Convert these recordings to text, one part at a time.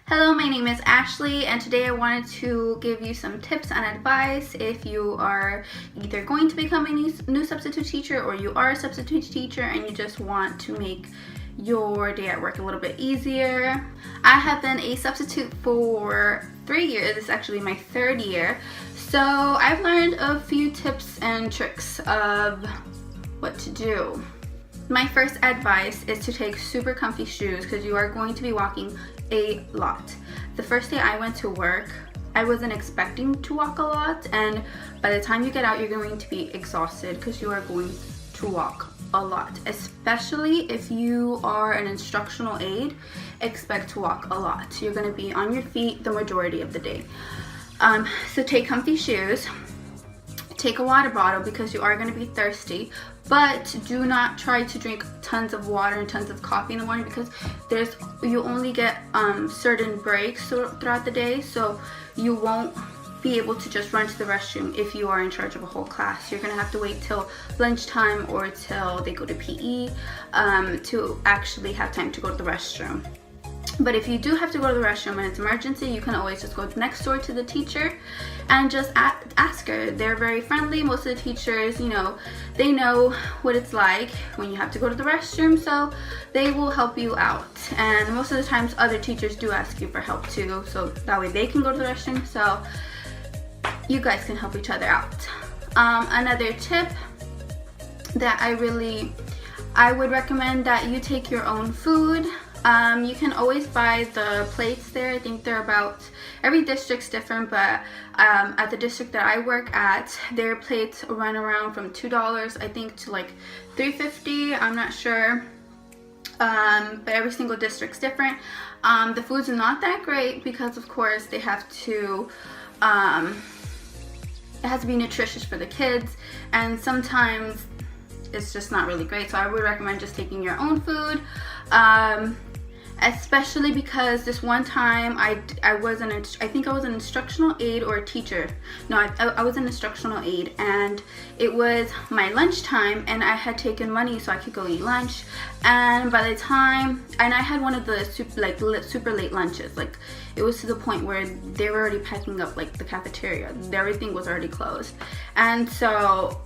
Hello, my name is Ashley, and today I wanted to give you some tips and advice if you are either going to become a new substitute teacher or you are a substitute teacher and you just want to make your day at work a little bit easier. I have been a substitute for 3 years. It's actually my 3rd year. So I've learned a few tips and tricks of what to do. My first advice is to take super comfy shoes because you are going to be walking a lot. The first day I went to work, I wasn't expecting to walk a lot, and by the time you get out, you're going to be exhausted because you are going to walk a lot. Especially if you are an instructional aide, expect to walk a lot. You're going to be on your feet the majority of the day. So take comfy shoes. Take a water bottle because you are going to be thirsty, but do not try to drink tons of water and tons of coffee in the morning because you only get certain breaks throughout the day, so you won't be able to just run to the restroom if you are in charge of a whole class. You're going to have to wait till lunchtime or till they go to PE to actually have time to go to the restroom. But if you do have to go to the restroom and it's emergency, you can always just go next door to the teacher and just ask her. They're very friendly. Most of the teachers, they know what it's like when you have to go to the restroom, so they will help you out. And most of the times other teachers do ask you for help too, so that way they can go to the restroom, so you guys can help each other out. Another tip that I would recommend that you take your own food. You can always buy the plates there. I think they're every district's different, but at the district that I work at, their plates run around from $2, I think, to like $3.50. I'm not sure, but every single district's different. The food's not that great because, of course, they have to, it has to be nutritious for the kids, and sometimes it's just not really great. So I would recommend just taking your own food. Especially because this one time I think I was an instructional aide or a teacher. No, I was an instructional aide, and it was my lunchtime, and I had taken money so I could go eat lunch. And by the time, and I had one of the super late lunches. Like, it was to the point where they were already packing up like the cafeteria. Everything was already closed, and so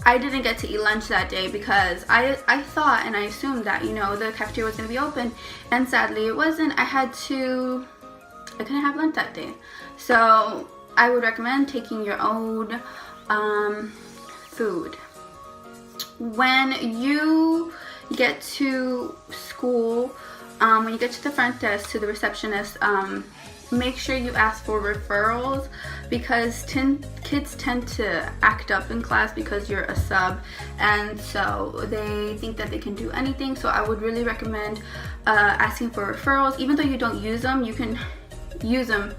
I didn't get to eat lunch that day because I thought and I assumed that, the cafeteria was going to be open, and sadly it wasn't. I couldn't have lunch that day. So I would recommend taking your own food. When you get to school, when you get to the front desk, to the receptionist, make sure you ask for referrals because kids tend to act up in class because you're a sub, and so they think that they can do anything. So I would really recommend asking for referrals. Even though you don't use them, you can use them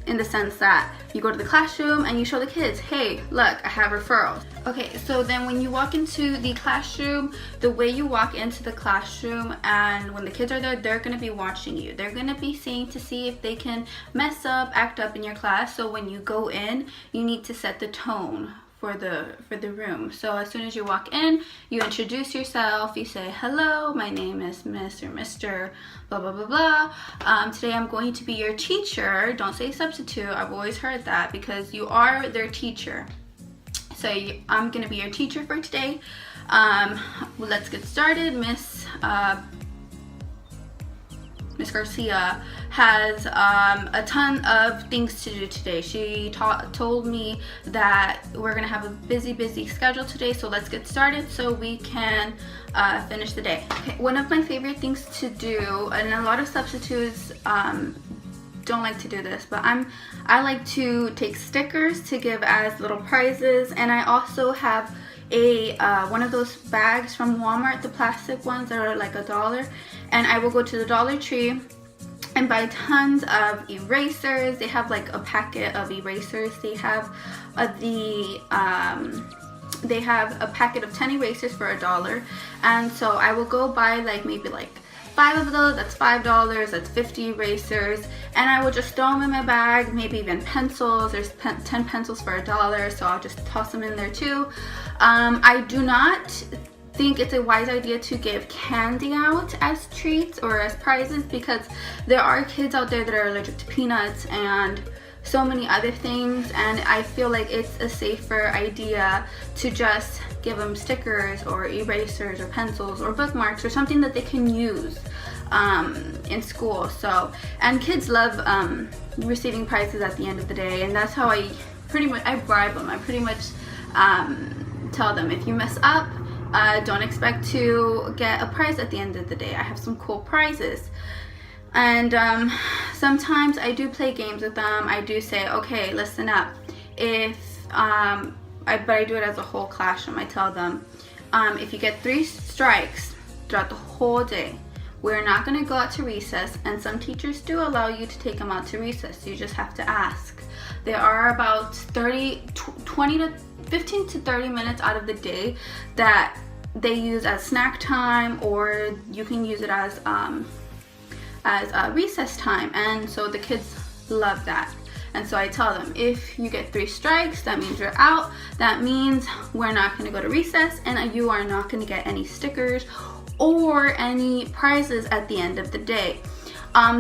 in the sense that you go to the classroom and you show the kids, hey, look, I have referrals. Okay, so then when you walk into the classroom, the way you walk into the classroom, and when the kids are there, they're gonna be watching you. They're gonna be seeing to see if they can mess up, act up in your class. So when you go in, you need to set the tone for the room. So as soon as you walk in, you introduce yourself. You say, hello, my name is Miss or Mr. blah blah blah blah. Today I'm going to be your teacher. Don't say substitute. I've always heard that because you are their teacher. So I'm gonna be your teacher for today. Let's get started. Miss Garcia has a ton of things to do today. She told me that we're gonna have a busy schedule today, so let's get started so we can finish the day. Okay, one of my favorite things to do, and a lot of substitutes don't like to do this, but I like to take stickers to give as little prizes, and I also have one of those bags from Walmart, the plastic ones that are like $1, and I will go to the Dollar Tree and buy tons of erasers. They have like a packet of erasers. They have a packet of 10 erasers for $1, and so I will go buy maybe 5 of those. That's $5. That's 50 erasers, and I will just throw them in my bag. Maybe even pencils. There's 10 pencils for $1, so I'll just toss them in there too. I do not think it's a wise idea to give candy out as treats or as prizes, because there are kids out there that are allergic to peanuts and so many other things, and I feel like it's a safer idea to just give them stickers or erasers or pencils or bookmarks or something that they can use in school. So, and kids love receiving prizes at the end of the day, and that's how I bribe them. I pretty much tell them, if you mess up, don't expect to get a prize at the end of the day. I have some cool prizes. And sometimes I do play games with them. I do say, okay, listen up. But I do it as a whole classroom. I tell them, if you get 3 strikes throughout the whole day, we're not going to go out to recess. And some teachers do allow you to take them out to recess. You just have to ask. There are about 15 to 30 minutes out of the day that they use as snack time, or you can use it as recess time, and so the kids love that. And so I tell them, if you get 3 strikes, that means you're out. That means we're not going to go to recess, and you are not going to get any stickers or any prizes at the end of the day.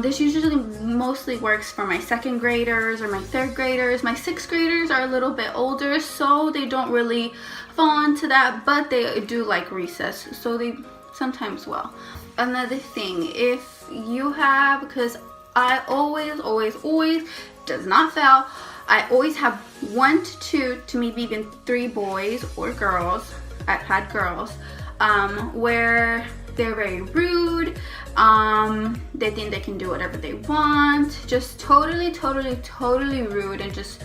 This usually mostly works for my 2nd graders or my 3rd graders. My 6th graders are a little bit older, so they don't really fall into that, but they do like recess, so they sometimes will. Another thing, if you have, because I always does not fail, I always have 1 to 2 to maybe even 3 boys or girls, I've had girls, where they're very rude, they think they can do whatever they want, just totally rude and just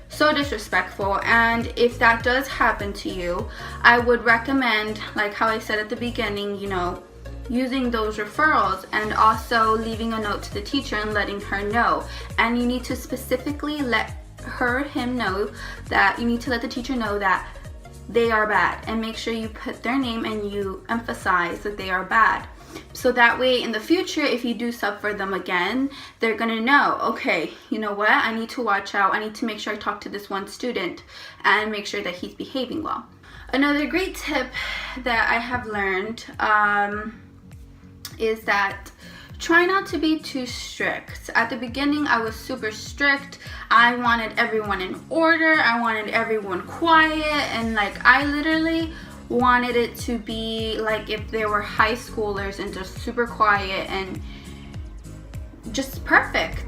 so disrespectful. And if that does happen to you, I would recommend, like how I said at the beginning, you know, using those referrals and also leaving a note to the teacher and letting her know. And you need to specifically let him know that you need to let the teacher know that they are bad, and make sure you put their name and you emphasize that they are bad. So that way in the future, if you do sub for them again, they're gonna know, okay, you know what, I need to watch out. I need to make sure I talk to this one student and make sure that he's behaving well. Another great tip that I have learned is that try not to be too strict. At the beginning, I was super strict. I wanted everyone in order. I wanted everyone quiet, and like I literally wanted it to be like if they were high schoolers and just super quiet and just perfect.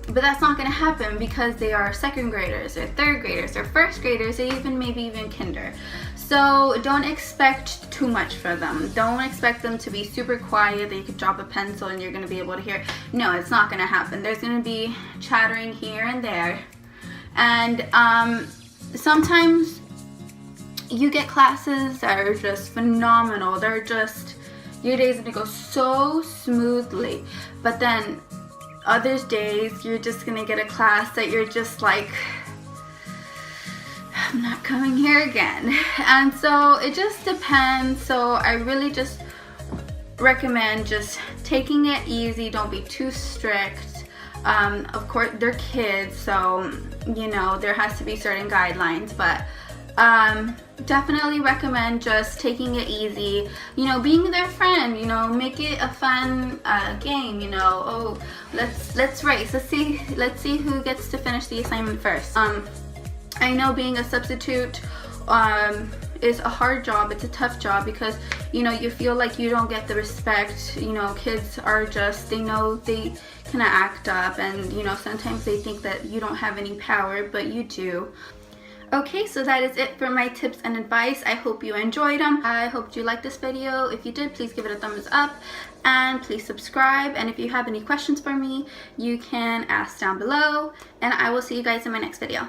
But that's not going to happen because they are 2nd graders or 3rd graders or 1st graders or maybe even kinder. So don't expect too much for them. Don't expect them to be super quiet that you could drop a pencil and you're going to be able to hear. No, it's not going to happen. There's going to be chattering here and there. And sometimes you get classes that are just phenomenal. They're just, your day's going to go so smoothly. But then other days, you're just going to get a class that you're just like, I'm not coming here again. And so it just depends. So I really just recommend just taking it easy. Don't be too strict. Of course, they're kids, so you know there has to be certain guidelines, but definitely recommend just taking it easy, you know, being their friend, you know, make it a fun game, you know. Oh, let's race, let's see who gets to finish the assignment first. I know being a substitute is a hard job. It's a tough job because, you know, you feel like you don't get the respect. You know, kids are just, they know they kind of act up, and, you know, sometimes they think that you don't have any power, but you do. Okay, so that is it for my tips and advice. I hope you enjoyed them. I hope you liked this video. If you did, please give it a thumbs up and please subscribe. And if you have any questions for me, you can ask down below, and I will see you guys in my next video.